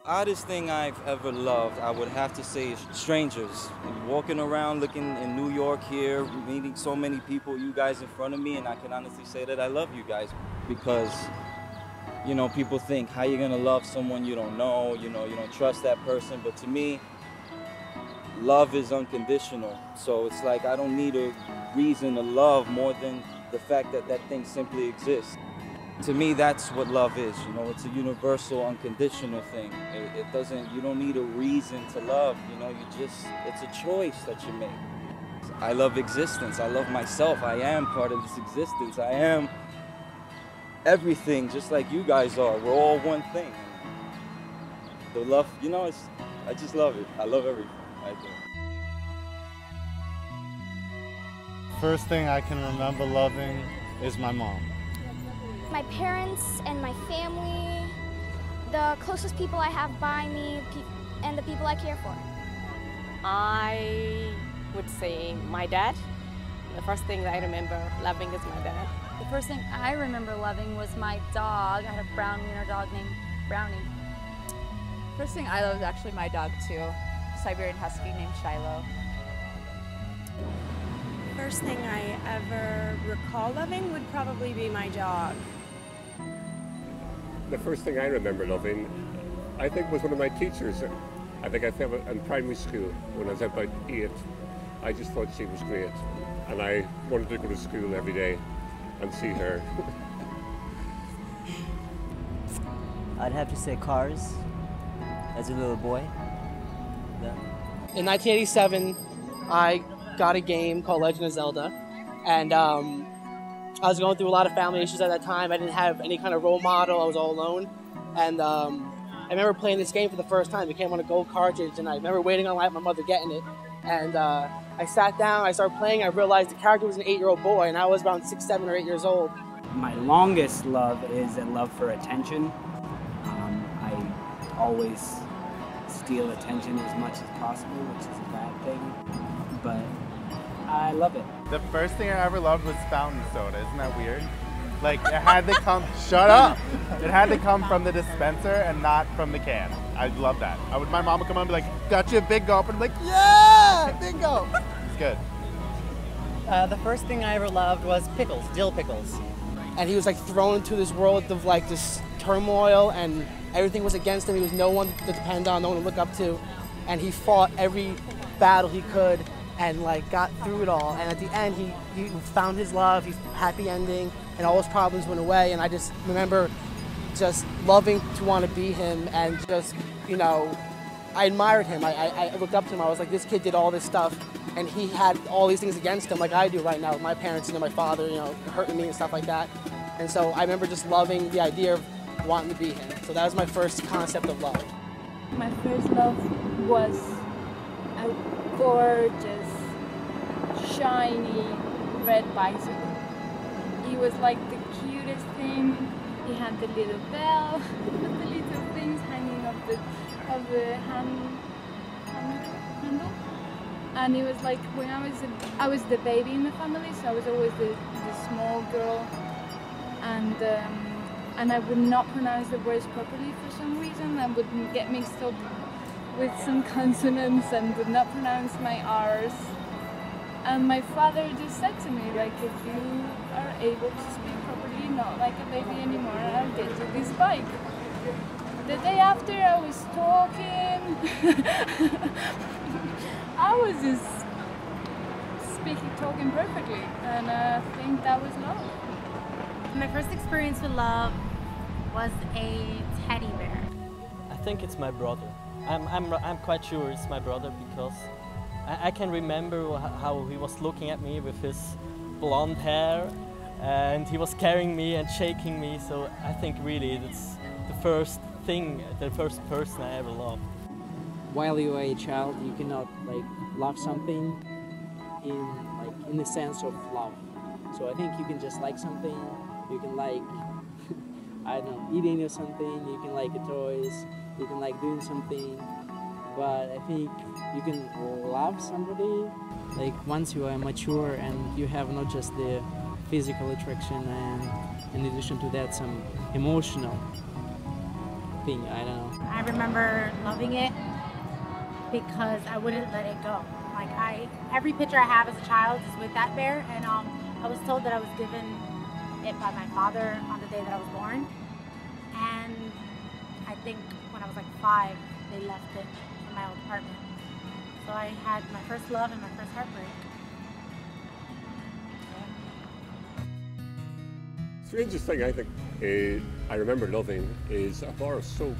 Oddest thing I've ever loved, I would have to say, is strangers. Walking around, looking in New York here, meeting so many people, you guys in front of me, and I can honestly say that I love you guys. Because, you know, people think, how you gonna love someone you don't know, you don't trust that person. But to me, love is unconditional. So it's like I don't need a reason to love more than the fact that that thing simply exists. To me, that's what love is, it's a universal, unconditional thing. It doesn't, you don't need a reason to love, it's a choice that you make. I love existence, I love myself, I am part of this existence, I am everything, just like you guys are. We're all one thing. The love, I just love it. I love everything, I do. First thing I can remember loving is my mom. My parents and my family, the closest people I have by me, and the people I care for. I would say my dad. The first thing that I remember loving is my dad. The first thing I remember loving was my dog. I had a brown wiener dog named Brownie. First thing I loved was actually my dog too, Siberian Husky named Shiloh. First thing I ever recall loving would probably be my dog. The first thing I remember loving, I think, was one of my teachers. I think I felt it in primary school when I was about 8. I just thought she was great, and I wanted to go to school every day and see her. I'd have to say Cars, as a little boy. Yeah. In 1987, I got a game called Legend of Zelda, and I was going through a lot of family issues at that time. I didn't have any kind of role model. I was all alone, and I remember playing this game for the first time. It came on a gold cartridge, and I remember waiting online, my mother getting it, and I sat down, I started playing, I realized the character was an 8-year-old boy, and I was around 6, 7, or 8 years old. My longest love is a love for attention. I always steal attention as much as possible, which is a bad thing, but I love it. The first thing I ever loved was fountain soda. Isn't that weird? Like, it had to come, shut up! It had to come from the dispenser and not from the can. I love that. My mom would come on and be like, got you a big gulp, and I'm like, yeah, big gulp. It's good. The first thing I ever loved was pickles, dill pickles. And he was like thrown into this world of like this turmoil, and everything was against him. He was no one to depend on, no one to look up to. And he fought every battle he could and like got through it all. And at the end, he found his love, his happy ending, and all his problems went away. And I just remember just loving to want to be him, and just, I admired him. I looked up to him. I was like, this kid did all this stuff, and he had all these things against him like I do right now with my parents, my father, hurting me and stuff like that. And so I remember just loving the idea of wanting to be him. So that was my first concept of love. My first love was a gorgeous, shiny red bicycle. He was like the cutest thing. He had the little bell with the little things hanging off the handle. And it was like when I was the baby in the family, so I was always the small girl, and I would not pronounce the words properly for some reason. I would get mixed up with some consonants and would not pronounce my R's. And my father just said to me, like, if you are able to speak properly, not like a baby anymore, I'll get you this bike. The day after I was talking, I was just talking perfectly, and I think that was love. My first experience with love was a teddy bear. I think it's my brother. I'm quite sure it's my brother, because I can remember how he was looking at me with his blonde hair, and he was carrying me and shaking me, so I think really it's the first person I ever loved. While you are a child, you cannot love something in the sense of love. So I think you can just like something, you can like, I don't know, eating or something, you can like the toys, you can like doing something, but I think you can love somebody once you are mature and you have not just the physical attraction, and in addition to that some emotional thing. I don't know. I remember loving it because I wouldn't let it go. Like every picture I have as a child is with that bear, and I was told that I was given it by my father on the day that I was born. And I think when I was like 5, they left it in my old apartment. So I had my first love and my first heartbreak. Strangest thing I think I remember loving is a bar of soap.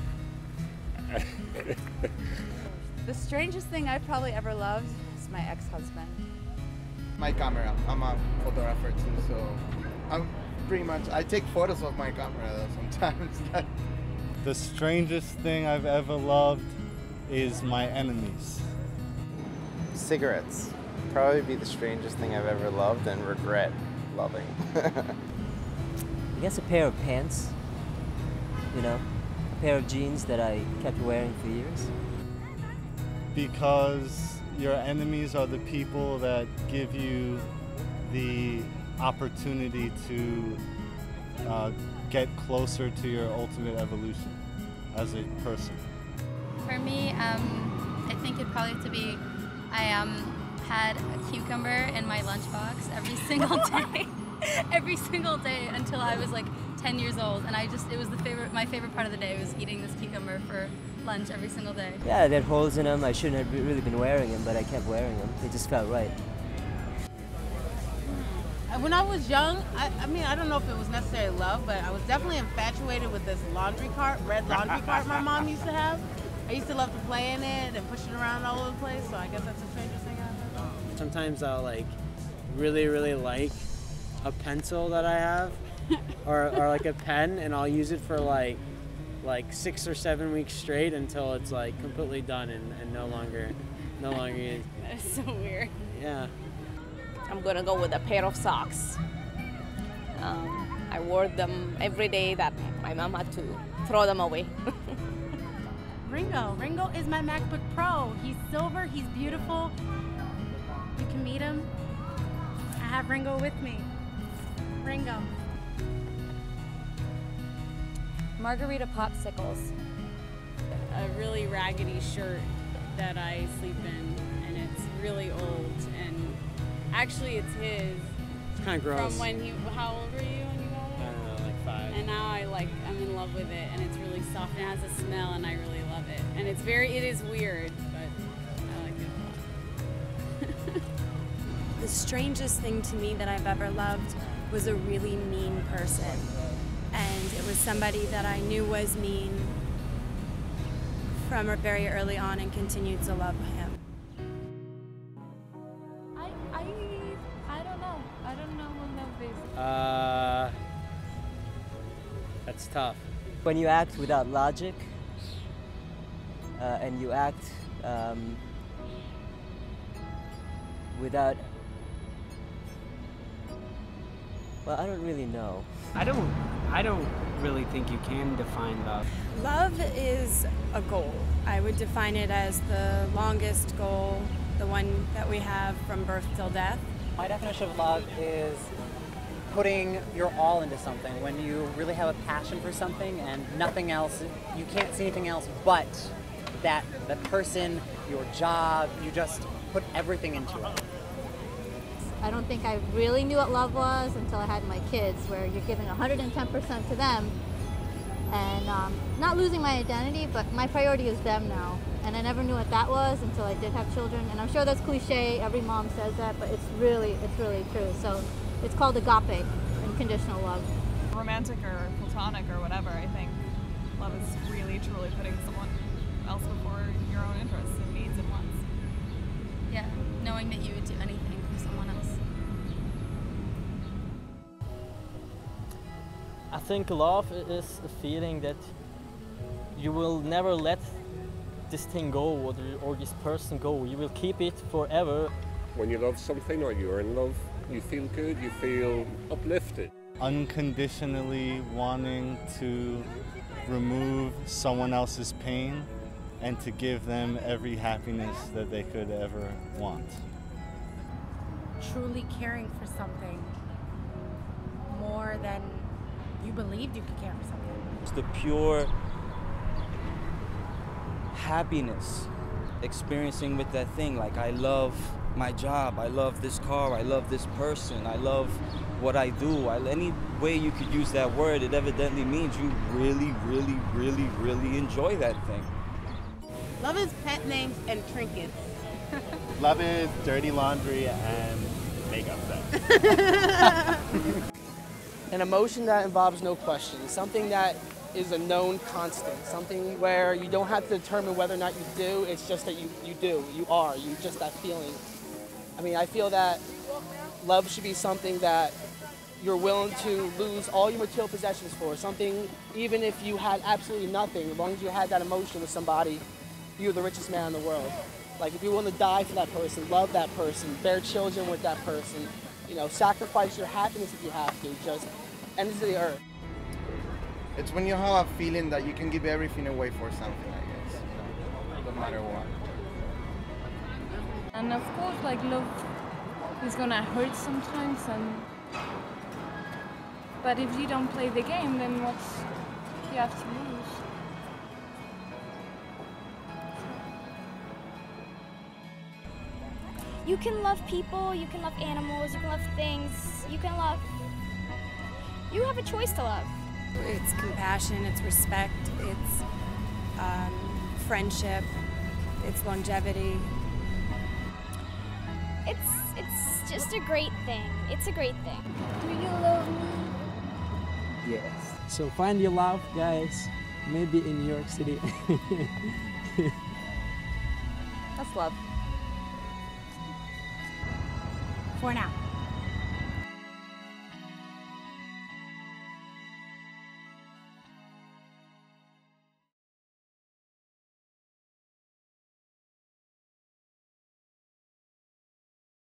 The strangest thing I probably ever loved is my ex-husband. My camera. I'm a photographer too, so I'm pretty much, I take photos of my camera though sometimes. The strangest thing I've ever loved is my enemies. Cigarettes. Probably be the strangest thing I've ever loved and regret loving. I guess a pair of pants, you know, a pair of jeans that I kept wearing for years. Because your enemies are the people that give you the opportunity to get closer to your ultimate evolution as a person. For me, I think it'd probably have to be, I had a cucumber in my lunchbox every single day. Every single day until I was like 10 years old, and it was my favorite part of the day was eating this cucumber for lunch every single day. Yeah, they had holes in them. I shouldn't have really been wearing them, but I kept wearing them. They just felt right. When I was young, I mean, I don't know if it was necessarily love, but I was definitely infatuated with this laundry cart, red laundry cart my mom used to have. I used to love to play in it and push it around all over the place, so I guess that's the strangest thing I've ever done. Sometimes I'll like really like a pencil that I have or like a pen, and I'll use it for like 6 or 7 weeks straight until it's like completely done and no longer is. That's so weird. Yeah. I'm gonna go with a pair of socks. I wore them every day that my mom had to throw them away. Ringo is my MacBook Pro. He's silver, he's beautiful. You can meet him. I have Ringo with me. Ringo. Margarita popsicles. A really raggedy shirt that I sleep in, and it's really old, and actually it's his. It's kind of gross. From when how old were you when you got it? I don't know, like 5. And now I'm in love with it, and it's really soft, and it has a smell, and I really love it. And it is weird, but I like it a lot. The strangest thing to me that I've ever loved was a really mean person. And it was somebody that I knew was mean from very early on and continued to love him. I don't know. I don't know what love is. That's tough. When you act without logic, and you act without, well, I don't really know. I don't really think you can define love. Love is a goal. I would define it as the longest goal, the one that we have from birth till death. My definition of love is putting your all into something. When you really have a passion for something and nothing else, you can't see anything else but the person, your job, you just put everything into it. I don't think I really knew what love was until I had my kids, where you're giving 110% to them and not losing my identity, but my priority is them now. And I never knew what that was until I did have children. And I'm sure that's cliche, every mom says that, but it's really true. So it's called agape, unconditional love. Romantic or platonic or whatever, I think love is really truly putting someone else before your own interests and needs and wants. Yeah, knowing that you would do anything for someone else. I think love is a feeling that you will never let this thing go or this person go. You will keep it forever. When you love something or you're in love, you feel good, you feel uplifted. Unconditionally wanting to remove someone else's pain and to give them every happiness that they could ever want. Truly caring for something more than you believed you could care for something. It's the pure happiness experiencing with that thing. Like, I love my job, I love this car, I love this person, I love what I do. Any way you could use that word, it evidently means you really, really, really, really enjoy that thing. Love is pet names and trinkets. Love is dirty laundry and makeup set. An emotion that involves no question, something that is a known constant, something where you don't have to determine whether or not you do, it's just that you do, you are, you just that feeling. I mean, I feel that love should be something that you're willing to lose all your material possessions for, something even if you had absolutely nothing, as long as you had that emotion with somebody, you're the richest man in the world. Like, if you're willing to die for that person, love that person, bear children with that person, you know, sacrifice your happiness if you have to, just end to the earth. It's when you have a feeling that you can give everything away for something, I guess, no matter what. And of course, like, love is gonna hurt sometimes, but if you don't play the game, then what's you have to lose? You can love people, you can love animals, you can love things, you have a choice to love. It's compassion, it's respect, it's friendship, it's longevity. It's just a great thing. It's a great thing. Do you love me? Yes. So find your love, guys. Maybe in New York City. That's love. For now.